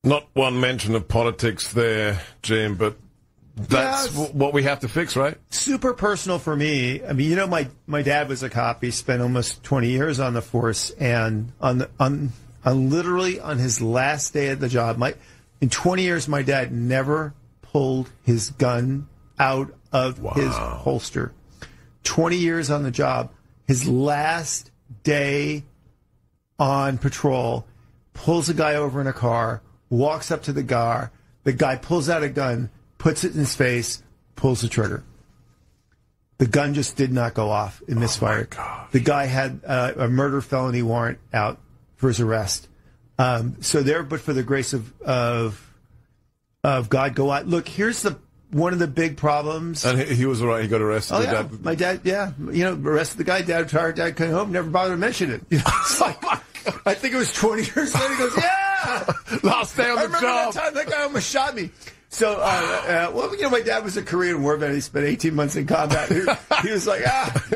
Not one mention of politics there, Jim, but that's what we have to fix, right? Super personal for me. I mean, you know, my dad was a cop. He spent almost 20 years on the force, and on literally on his last day at the job, in 20 years, my dad never pulled his gun out of his holster. 20 years on the job, his last day on patrol, pulls a guy over in a car, walks up to the guy pulls out a gun, puts it in his face, pulls the trigger. The gun just did not go off. It misfired. The guy had a murder felony warrant out for his arrest. So there, but for the grace of God, go out. Look, here's one of the big problems. And he was all right. He got arrested. Oh, yeah. My dad, yeah. You know, arrested the guy. Dad came home, never bothered to mention it. You know, it's like, I think it was 20 years later. He goes, yeah! Last day on the job. I remember that time that guy almost shot me. So, well, you know, my dad was a Korean War vet. He spent 18 months in combat. He was like,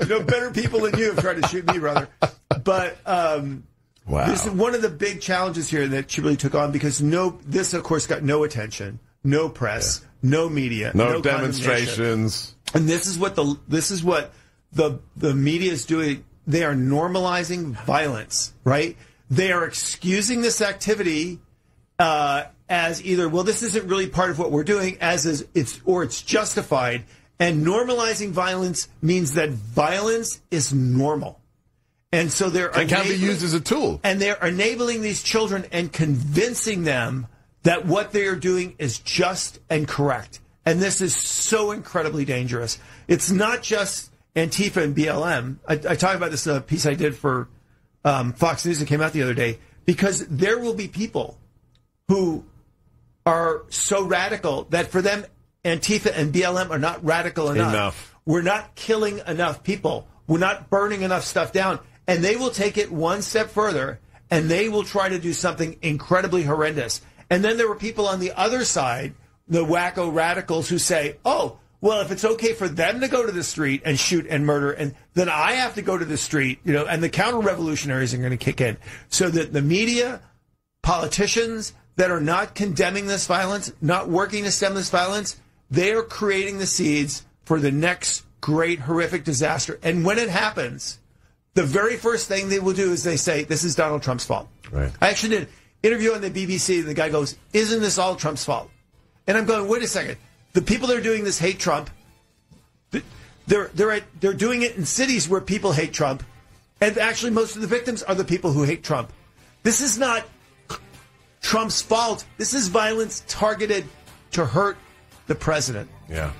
you know, better people than you have tried to shoot me, brother. But this is one of the big challenges here that she really took on, because this, of course, got no attention, no press, no media, no demonstrations. And this is what the media is doing. They are normalizing violence, right? They are excusing this activity as either, well, this isn't really part of what we're doing, it's justified. And normalizing violence means that violence is normal. And so and can be used as a tool. And they're enabling these children and convincing them that what they are doing is just and correct. And this is so incredibly dangerous. It's not just Antifa and BLM. I talked about this piece I did for Fox News that came out the other day, because there will be people who are so radical that for them, Antifa and BLM are not radical enough. We're not killing enough people. We're not burning enough stuff down. And they will take it one step further, and they will try to do something incredibly horrendous. And then there were people on the other side, the wacko radicals, who say, oh, well, if it's okay for them to go to the street and shoot and murder, and then I have to go to the street, you know, and the counter-revolutionaries are going to kick in. So that the media, politicians that are not condemning this violence, not working to stem this violence, they are creating the seeds for the next great horrific disaster. And when it happens, the very first thing they will do is they say, this is Donald Trump's fault. Right. I actually did an interview on the BBC, and the guy goes, isn't this all Trump's fault? And I'm going, wait a second. The people that are doing this hate Trump. They're doing it in cities where people hate Trump. And actually, most of the victims are the people who hate Trump. This is not Trump's fault. This is violence targeted to hurt the president. Yeah.